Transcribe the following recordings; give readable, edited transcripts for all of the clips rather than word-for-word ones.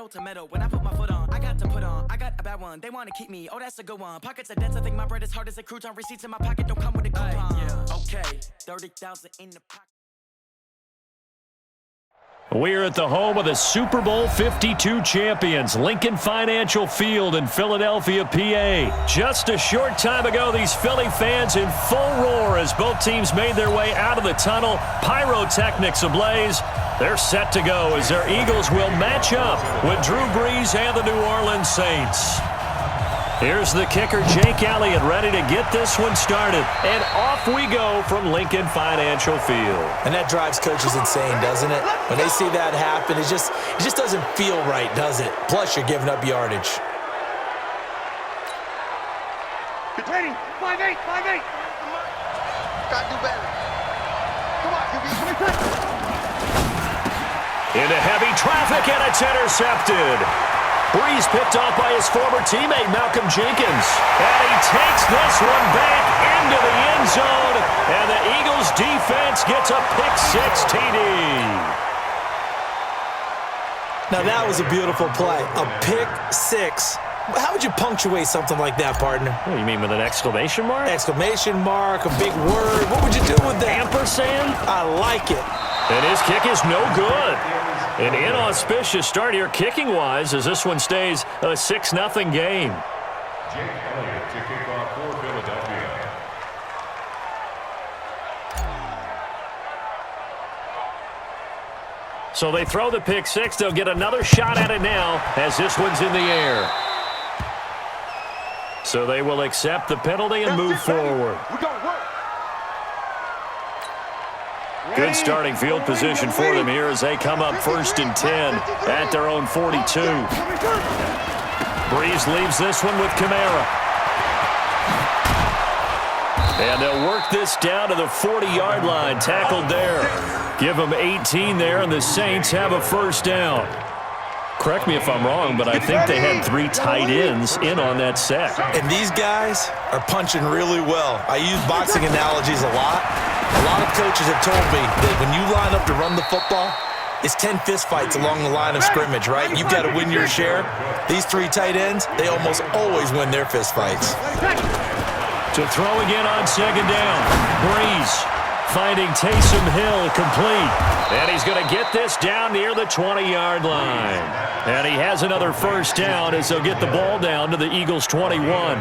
pedal to metal. When I put my foot on, I got to put on. I got a bad one, they want to keep me. Oh, that's a good one. Pockets are dense, I think my bread is hard as a crouton. Receipts in my pocket don't come with a coupon. Yeah, okay, 30,000 in the pocket. We're at the home of the Super Bowl 52 champions, Lincoln Financial Field in Philadelphia, PA. Just a short time ago, these Philly fans in full roar as both teams made their way out of the tunnel. Pyrotechnics ablaze. They're set to go as their Eagles will match up with Drew Brees and the New Orleans Saints. Here's the kicker, Jake Elliott, ready to get this one started. And off we go from Lincoln Financial Field. And that drives coaches insane, doesn't it? When they see that happen, it just doesn't feel right, does it? Plus, you're giving up yardage. Ready, 5-8, 5-8. Gotta do better. Come on, QB. Into heavy traffic, and it's intercepted. Brees picked off by his former teammate, Malcolm Jenkins. And he takes this one back into the end zone. And the Eagles defense gets a pick-6 TD. Now, that was a beautiful play. A pick-6. How would you punctuate something like that, partner? What do you mean, with an exclamation mark? Exclamation mark, a big word. What would you do with that? Ampersand? I like it. And his kick is no good. An inauspicious start here kicking-wise as this one stays a 6-0 game. Jake Elliott to kick off for Philadelphia. So they throw the pick-6. They'll get another shot at it now as this one's in the air. So they will accept the penalty and move forward. Good starting field position for them here as they come up 1st and 10 at their own 42. Brees leaves this one with Kamara. And they'll work this down to the 40-yard line, tackled there. Give them 18 there, and the Saints have a first down. Correct me if I'm wrong, but I think they had 3 tight ends in on that set. And these guys are punching really well. I use boxing analogies a lot. A lot of coaches have told me that when you line up to run the football, it's 10 fistfights along the line of scrimmage, right? You've got to win your share. These 3 tight ends, they almost always win their fistfights. To throw again on 2nd down. Brees finding Taysom Hill complete. And he's going to get this down near the 20-yard line. And he has another first down as they'll get the ball down to the Eagles' 21.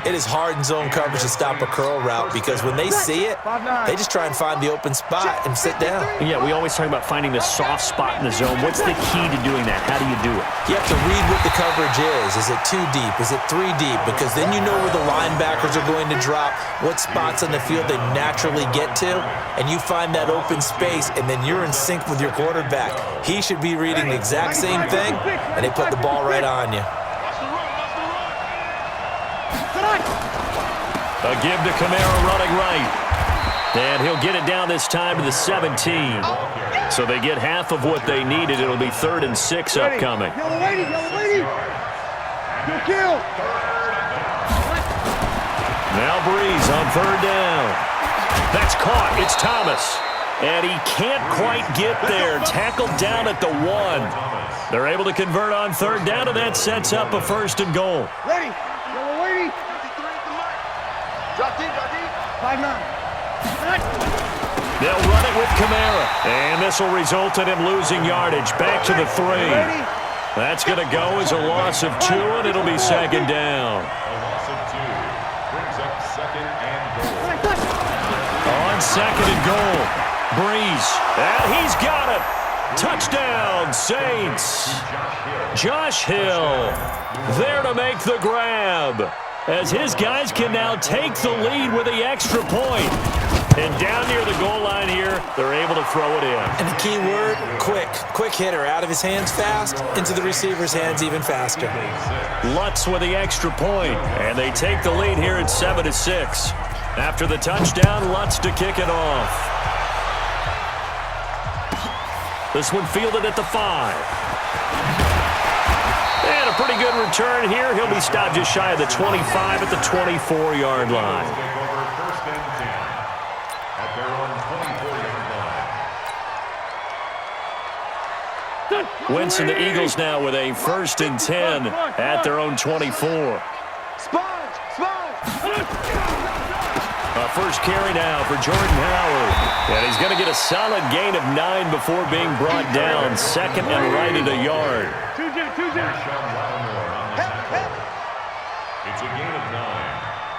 It is hard in zone coverage to stop a curl route because when they see it, they just try and find the open spot and sit down. Yeah, we always talk about finding the soft spot in the zone. What's the key to doing that? How do you do it? You have to read what the coverage is. Is it 2 deep? Is it 3 deep? Because then you know where the linebackers are going to drop, what spots on the field they naturally get to, and you find that open space, and then you're in sync with your quarterback. He should be reading the exact same thing, and they put the ball right on you. A give to Kamara running right. And he'll get it down this time to the 17. So they get half of what they needed. It'll be 3rd and 6 upcoming. Yellow lady, yellow lady. Kill. Now Brees on 3rd down. That's caught. It's Thomas. And he can't quite get there. Tackled down at the 1. They're able to convert on 3rd down, and that sets up a 1st and goal. Ready. Yellow lady. Drop deep, 5-9. They'll run it with Kamara. And this will result in him losing yardage. Back to the 3. That's going to go as a loss of 2, and it'll be 2nd down. A loss of 2 brings up 2nd and goal. On 2nd and goal, Brees. And he's got it. Touchdown, Saints. Josh Hill there to make the grab, as his guys can now take the lead with the extra point. And down near the goal line here, they're able to throw it in. And the key word, quick. Quick hitter, out of his hands fast, into the receiver's hands even faster. Lutz with the extra point, and they take the lead here at 7-6. After the touchdown, Lutz to kick it off. This one fielded at the 5. And a pretty good return here. He'll be stopped just shy of the 25 at the 24-yard line. First and 10 at their own 24-yard line. Wentz and the Eagles now with a 1st and 10 at their own 24. A first carry now for Jordan Howard. And he's going to get a solid gain of 9 before being brought down. 2nd and right at a yard. It's a gain of 9.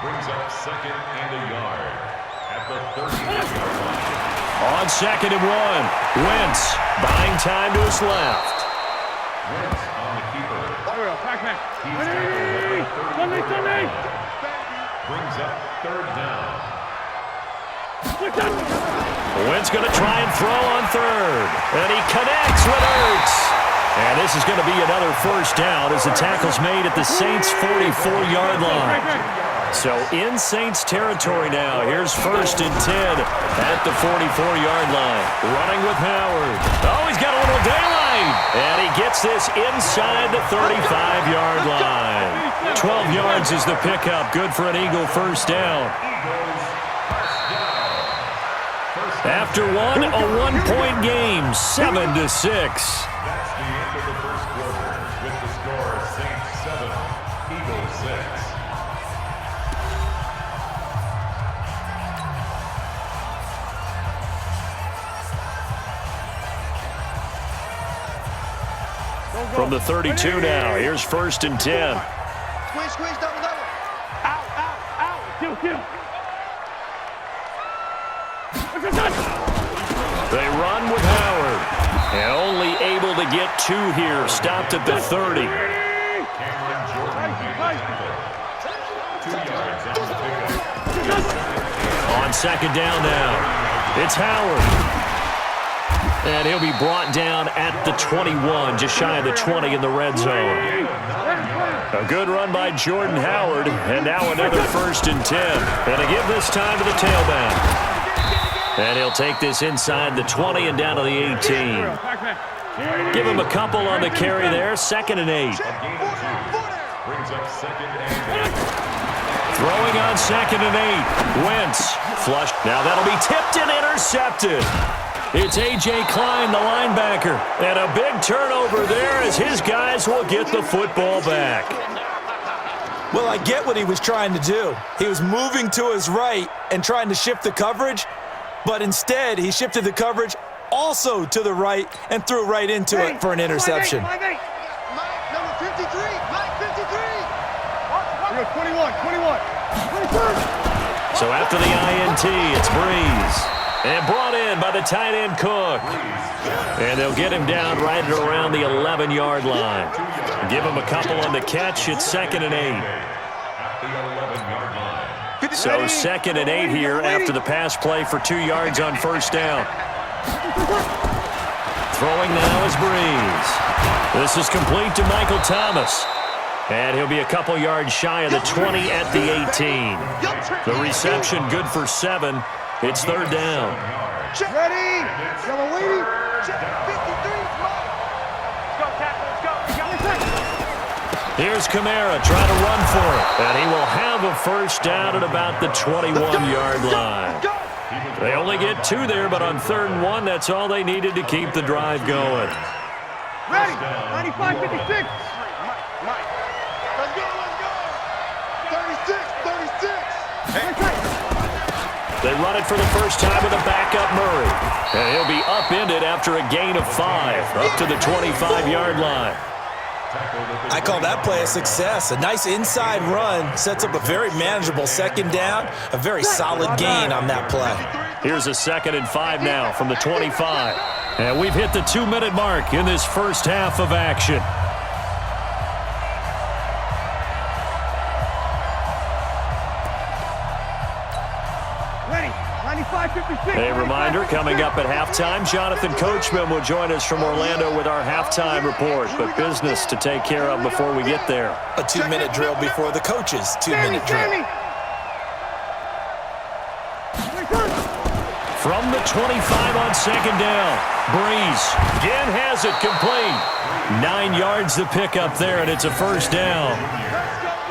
Brings up 2nd and a yard at the 38-yard line. On 2nd and 1, Wentz buying time to his left. Wentz on the keeper. He's brings up 3rd down. Wentz going to try and throw on 3rd. And he connects with Ertz. And this is going to be another 1st down as the tackle's made at the Saints' 44-yard line. So in Saints territory now. Here's 1st and 10 at the 44-yard line. Running with Howard. Oh, he's got a little daylight. And he gets this inside the 35-yard line. 12 yards is the pickup. Good for an Eagle 1st down. After one, a 1-point game, 7-6. That's the end of the first quarter with the score Saints 7, Eagles 6. From the 32 now, here's 1st and 10. Squeeze, double. Out. Kill. They run with Howard. And only able to get 2 here. Stopped at the 30. Cameron Jordan made the tackle. 2 yards on the pickup. On 2nd down now, it's Howard. And he'll be brought down at the 21, just shy of the 20 in the red zone. A good run by Jordan Howard, and now another 1st and 10. And to give this time to the tailback. And he'll take this inside the 20 and down to the 18. Give him a couple on the carry there, 2nd and 8. Brings up 2nd and 8. Throwing on 2nd and 8. Wentz flush. Now that'll be tipped and intercepted. It's A.J. Klein, the linebacker. And a big turnover there as his guys will get the football back. Well, I get what he was trying to do. He was moving to his right and trying to shift the coverage, but instead he shifted the coverage also to the right and threw right into it for an interception. Mike, number 53. Mike, 53. You're 21. So after the INT, it's Breeze. And brought in by the tight end Cook. And they'll get him down right at around the 11-yard line. Give him a couple on the catch. It's 2nd and 8. So 2nd and 8 here after the pass play for 2 yards on 1st down. Throwing now is Breeze. This is complete to Michael Thomas. And he'll be a couple yards shy of the 20 at the 18. The reception good for 7. It's 3rd down. Ready? Yellow lady. 53. Here's Kamara trying to run for it. And he will have a 1st down at about the 21-yard line. They only get 2 there, but on 3rd and 1, that's all they needed to keep the drive going. Ready? 95, 56. Mike. Let's go. 36. They run it for the first time with a backup Murray. And he'll be upended after a gain of 5, up to the 25-yard line. I call that play a success. A nice inside run sets up a very manageable 2nd down, a very solid gain on that play. Here's a 2nd and 5 now from the 25. And we've hit the 2-minute mark in this first half of action. A reminder, coming up at halftime, Jonathan Coachman will join us from Orlando with our halftime report, but business to take care of before we get there. A 2-minute drill before the coaches' 2-minute drill. From the 25 on 2nd down, Breeze again has it complete. 9 yards to pick up there, and it's a 1st down.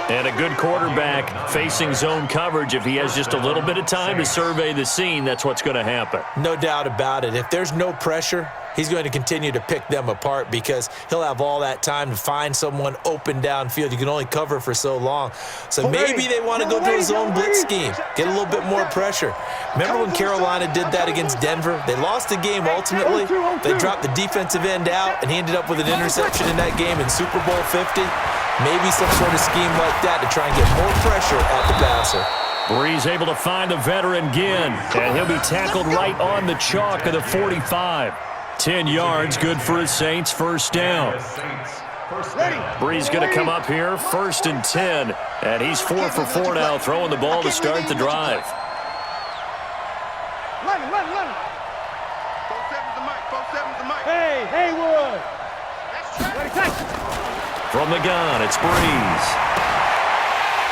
And a good quarterback facing zone coverage. If he has just a little bit of time to survey the scene, that's what's going to happen. No doubt about it. If there's no pressure, he's going to continue to pick them apart because he'll have all that time to find someone open downfield. You can only cover for so long. So maybe they want to go to a zone blitz scheme, get a little bit more pressure. Remember when Carolina did that against Denver? They lost the game ultimately. They dropped the defensive end out, and he ended up with an interception in that game in Super Bowl 50. Maybe some sort of scheme like that to try and get more pressure at the passer. Breeze able to find the veteran Ginn, and he'll be tackled right on the chalk of the 45. 10 yards, good for his Saints, first down. Breeze going to come up here, 1st and 10, and he's 4 for 4 now, throwing the ball to start the drive. Hey, Haywood. From the gun, it's Breeze.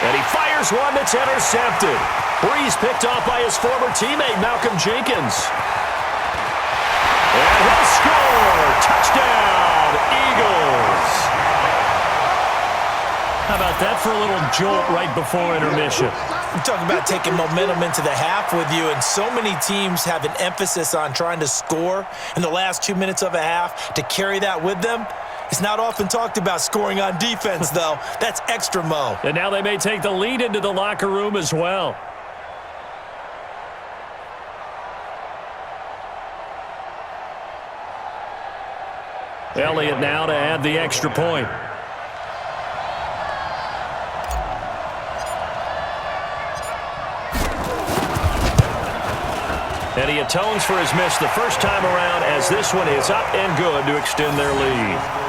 And he fires one that's intercepted. Breeze picked off by his former teammate, Malcolm Jenkins. And he'll score! Touchdown, Eagles! How about that for a little jolt right before intermission? I'm talking about taking momentum into the half with you, and so many teams have an emphasis on trying to score in the last 2 minutes of a half to carry that with them. It's not often talked about scoring on defense, though. That's extra mo. And now they may take the lead into the locker room as well. Elliott now to add the extra point. And he atones for his miss the first time around as this one is up and good to extend their lead.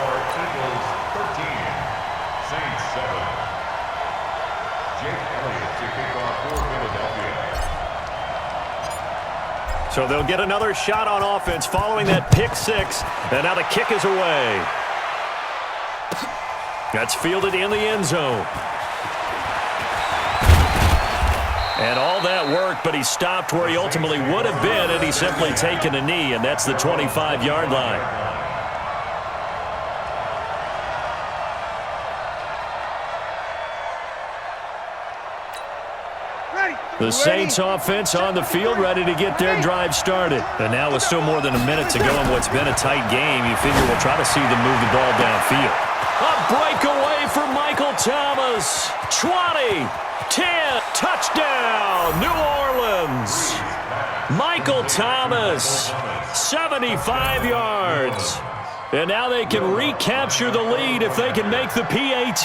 So they'll get another shot on offense following that pick six. And now the kick is away. That's fielded in the end zone. And all that work, but he stopped where he ultimately would have been had he simply taken a knee, and that's the 25-yard line. The Saints offense on the field ready to get their drive started. And now with still more than a minute to go in what's been a tight game, you figure we'll try to see them move the ball downfield. A breakaway for Michael Thomas. 20, 10, touchdown, New Orleans. Michael Thomas, 75 yards. And now they can recapture the lead if they can make the PAT.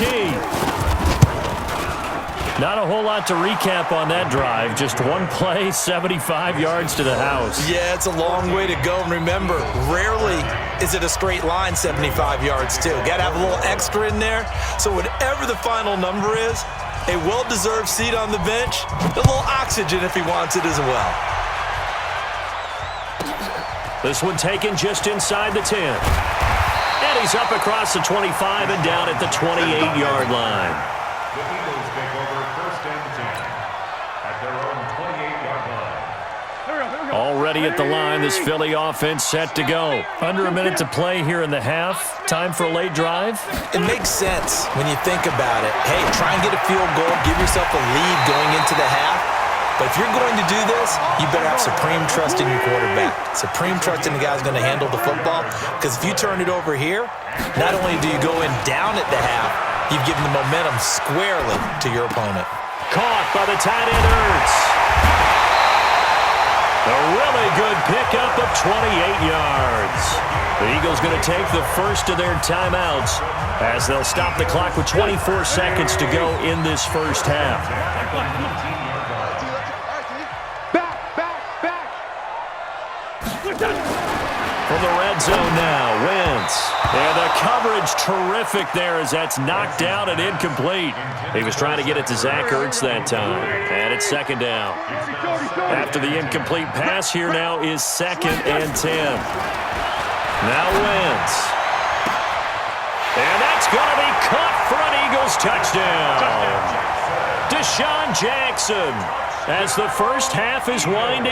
Not a whole lot to recap on that drive. Just one play, 75 yards to the house. Yeah, it's a long way to go. And remember, rarely is it a straight line 75 yards, too. Got to have a little extra in there. So whatever the final number is, a well-deserved seat on the bench, a little oxygen if he wants it as well. This one taken just inside the 10. And he's up across the 25 and down at the 28-yard line. The Eagles take over 1st and 10 at their own 28-yard line. Already at the line, this Philly offense set to go. Under a minute to play here in the half. Time for a late drive? It makes sense when you think about it. Hey, try and get a field goal, give yourself a lead going into the half. But if you're going to do this, you better have supreme trust in your quarterback. Supreme trust in the guy who's going to handle the football. Because if you turn it over here, not only do you go in down at the half, you've given the momentum squarely to your opponent. Caught by the tight end Ertz. A really good pickup of 28 yards. The Eagles going to take the first of their timeouts as they'll stop the clock with 24 seconds to go in this first half. From the red zone now, Wentz. And the coverage terrific there as that's knocked down and incomplete. He was trying to get it to Zach Ertz that time. And it's 2nd down. After the incomplete pass, here now is 2nd and 10. Now Wentz. And that's going to be caught for an Eagles touchdown. Deshaun Jackson as the first half is winding